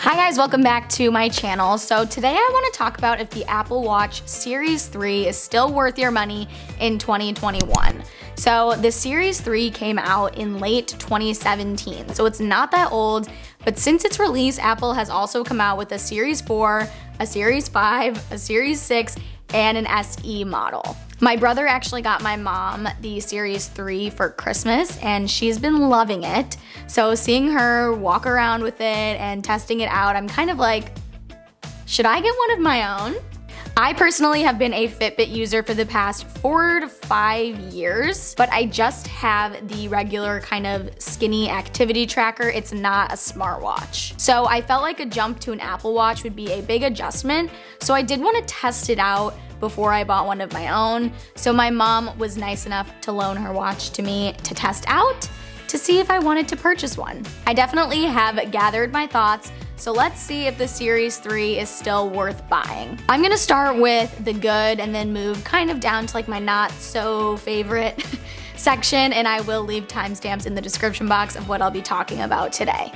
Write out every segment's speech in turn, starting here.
Hi guys, welcome back to my channel. So today I want to talk about if the Apple Watch Series 3 is still worth your money in 2021. So the Series 3 came out in late 2017, so it's not that old, but since its release, Apple has also come out with a Series 4, a Series 5, a Series 6, and an SE model. My brother actually got my mom the Series 3 for Christmas and she's been loving it. So seeing her walk around with it and testing it out, I'm kind of like, should I get one of my own? I personally have been a Fitbit user for the past 4 to 5 years, but I just have the regular kind of skinny activity tracker. It's not a smartwatch. So I felt like a jump to an Apple Watch would be a big adjustment. So I did want to test it out before I bought one of my own. So my mom was nice enough to loan her watch to me to test out to see if I wanted to purchase one. I definitely have gathered my thoughts, so let's see if the Series 3 is still worth buying. I'm gonna start with the good and then move kind of down to like my not so favorite section, and I will leave timestamps in the description box of what I'll be talking about today.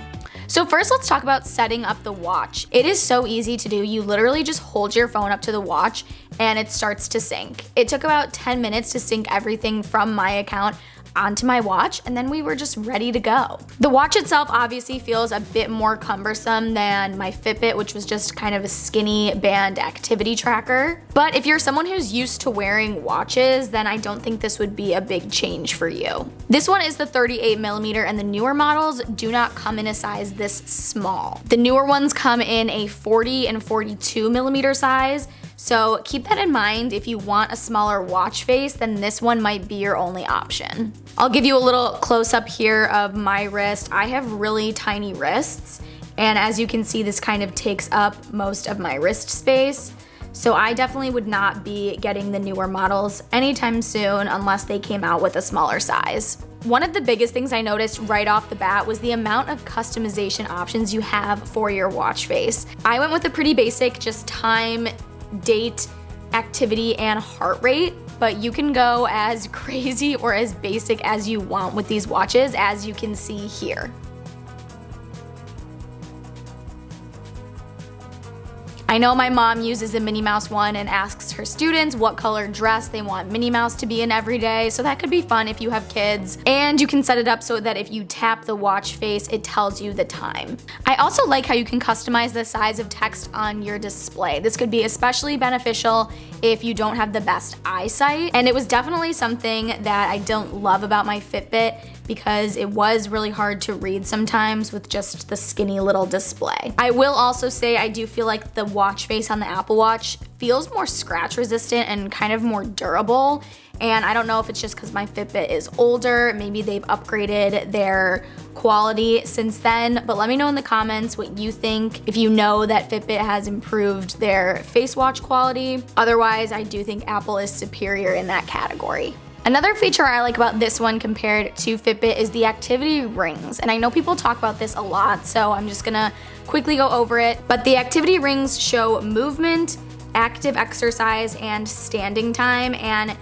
So first, let's talk about setting up the watch. It is so easy to do. You literally just hold your phone up to the watch and it starts to sync. It took about 10 minutes to sync everything from my account onto my watch, and then we were just ready to go. The watch itself obviously feels a bit more cumbersome than my Fitbit, which was just kind of a skinny band activity tracker. But if you're someone who's used to wearing watches, then I don't think this would be a big change for you. This one is the 38mm, and the newer models do not come in a size this small. The newer ones come in a 40 and 42mm size. So keep that in mind. If you want a smaller watch face, then this one might be your only option. I'll give you a little close up here of my wrist. I have really tiny wrists, and as you can see, this kind of takes up most of my wrist space. So I definitely would not be getting the newer models anytime soon unless they came out with a smaller size. One of the biggest things I noticed right off the bat was the amount of customization options you have for your watch face. I went with a pretty basic, just time, date, activity, and heart rate, but you can go as crazy or as basic as you want with these watches, as you can see here. I know my mom uses the Minnie Mouse one and asks her students what color dress they want Minnie Mouse to be in every day, so that could be fun if you have kids. And you can set it up so that if you tap the watch face, it tells you the time. I also like how you can customize the size of text on your display. This could be especially beneficial if you don't have the best eyesight, and it was definitely something that I don't love about my Fitbit, because it was really hard to read sometimes with just the skinny little display. I will also say I do feel like the watch face on the Apple Watch feels more scratch resistant and kind of more durable. And I don't know if it's just because my Fitbit is older, maybe they've upgraded their quality since then, but let me know in the comments what you think, if you know that Fitbit has improved their face watch quality. Otherwise, I do think Apple is superior in that category. Another feature I like about this one compared to Fitbit is the activity rings. And I know people talk about this a lot, so I'm just gonna quickly go over it. But the activity rings show movement, active exercise, and standing time. And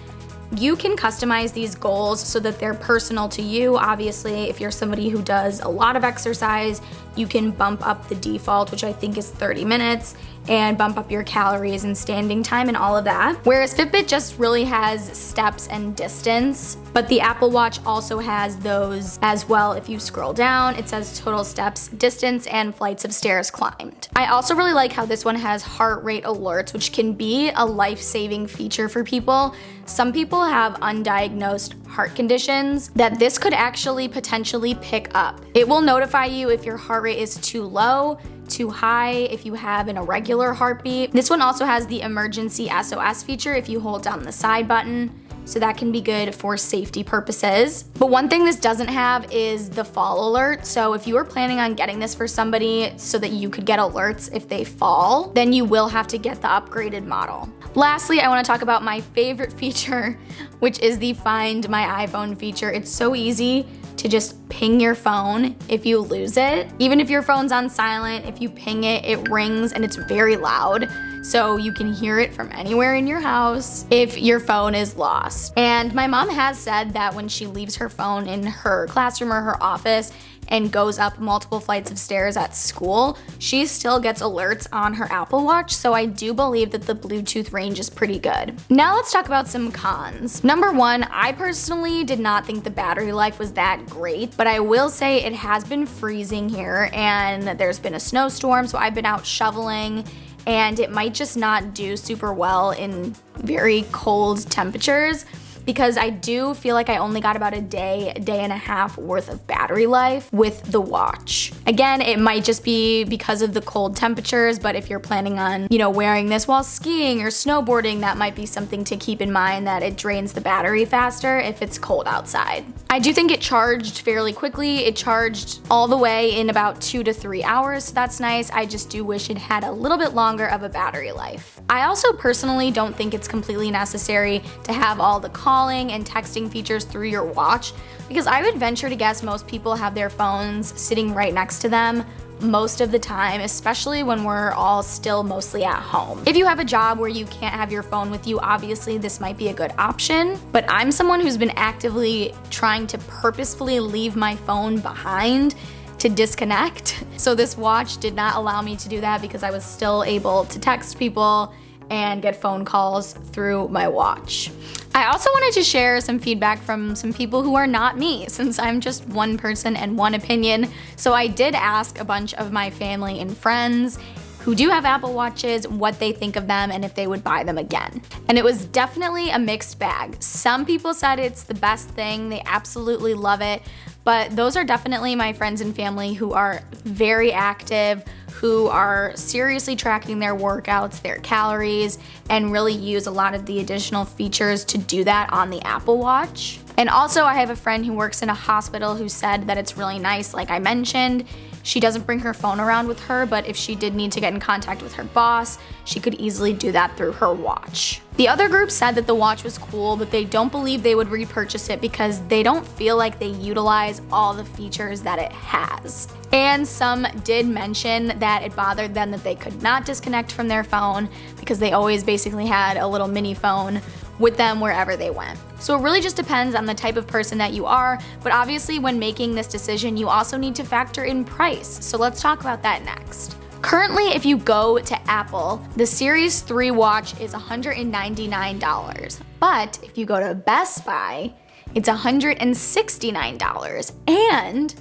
you can customize these goals so that they're personal to you. Obviously, if you're somebody who does a lot of exercise, you can bump up the default, which I think is 30 minutes, and bump up your calories and standing time and all of that. Whereas Fitbit just really has steps and distance, but the Apple Watch also has those as well. If you scroll down, it says total steps, distance, and flights of stairs climbed. I also really like how this one has heart rate alerts, which can be a life-saving feature for people. Some people have undiagnosed heart conditions that this could actually potentially pick up. It will notify you if your heart rate is too low, too high, if you have an irregular heartbeat. This one also has the emergency SOS feature if you hold down the side button, so that can be good for safety purposes. But one thing this doesn't have is the fall alert. So if you were planning on getting this for somebody so that you could get alerts if they fall, then you will have to get the upgraded model. Lastly, I want to talk about my favorite feature, which is the Find My iPhone feature. It's so easy to just ping your phone if you lose it. Even if your phone's on silent, if you ping it, it rings and it's very loud. So you can hear it from anywhere in your house if your phone is lost. And my mom has said that when she leaves her phone in her classroom or her office and goes up multiple flights of stairs at school, she still gets alerts on her Apple Watch, so I do believe that the Bluetooth range is pretty good. Now let's talk about some cons. Number one, I personally did not think the battery life was that great, but I will say it has been freezing here and there's been a snowstorm, so I've been out shoveling, and it might just not do super well in very cold temperatures, because I do feel like I only got about a day and a half worth of battery life with the watch. Again, it might just be because of the cold temperatures, but if you're planning on, wearing this while skiing or snowboarding, that might be something to keep in mind, that it drains the battery faster if it's cold outside. I do think it charged fairly quickly. It charged all the way in about 2 to 3 hours, so that's nice. I just do wish it had a little bit longer of a battery life. I also personally don't think it's completely necessary to have all the calling and texting features through your watch, because I would venture to guess most people have their phones sitting right next to them most of the time, especially when we're all still mostly at home. If you have a job where you can't have your phone with you, obviously this might be a good option, but I'm someone who's been actively trying to purposefully leave my phone behind to disconnect. So this watch did not allow me to do that, because I was still able to text people and get phone calls through my watch. I also wanted to share some feedback from some people who are not me, since I'm just one person and one opinion. So I did ask a bunch of my family and friends who do have Apple Watches what they think of them and if they would buy them again. And it was definitely a mixed bag. Some people said it's the best thing, they absolutely love it, but those are definitely my friends and family who are very active, who are seriously tracking their workouts, their calories, and really use a lot of the additional features to do that on the Apple Watch. And also, I have a friend who works in a hospital who said that it's really nice, like I mentioned. She doesn't bring her phone around with her, but if she did need to get in contact with her boss, she could easily do that through her watch. The other group said that the watch was cool, but they don't believe they would repurchase it because they don't feel like they utilize all the features that it has. And some did mention that it bothered them that they could not disconnect from their phone, because they always basically had a little mini phone with them wherever they went. So it really just depends on the type of person that you are, but obviously when making this decision, you also need to factor in price. So let's talk about that next. Currently, if you go to Apple, the Series 3 watch is $199. But if you go to Best Buy, it's $169. And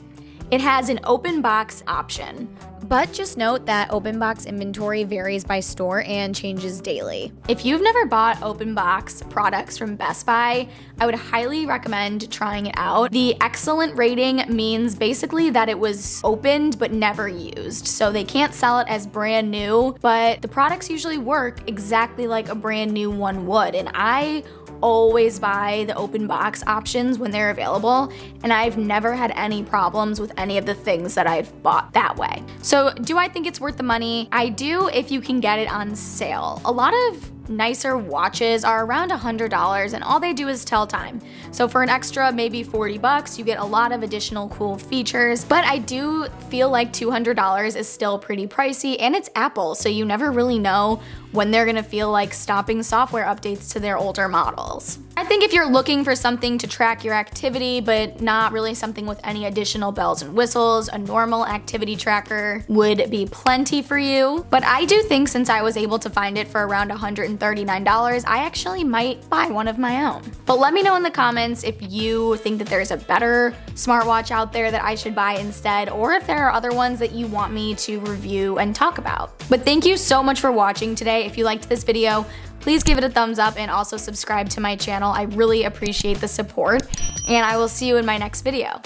it has an open box option. But just note that open box inventory varies by store and changes daily. If you've never bought open box products from Best Buy, I would highly recommend trying it out. The excellent rating means basically that it was opened but never used. So they can't sell it as brand new, but the products usually work exactly like a brand new one would. And I always buy the open box options when they're available, and I've never had any problems with any of the things that I've bought that way. So do I think it's worth the money? I do, if you can get it on sale. A lot of nicer watches are around $100, and all they do is tell time. So for an extra maybe $40, you get a lot of additional cool features, but I do feel like $200 is still pretty pricey, and it's Apple, so you never really know when they're gonna feel like stopping software updates to their older models. I think if you're looking for something to track your activity, but not really something with any additional bells and whistles, a normal activity tracker would be plenty for you. But I do think, since I was able to find it for around $139, I actually might buy one of my own. But let me know in the comments if you think that there's a better smartwatch out there that I should buy instead, or if there are other ones that you want me to review and talk about. But thank you so much for watching today. If you liked this video, please give it a thumbs up and also subscribe to my channel. I really appreciate the support, and I will see you in my next video.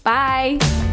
Bye!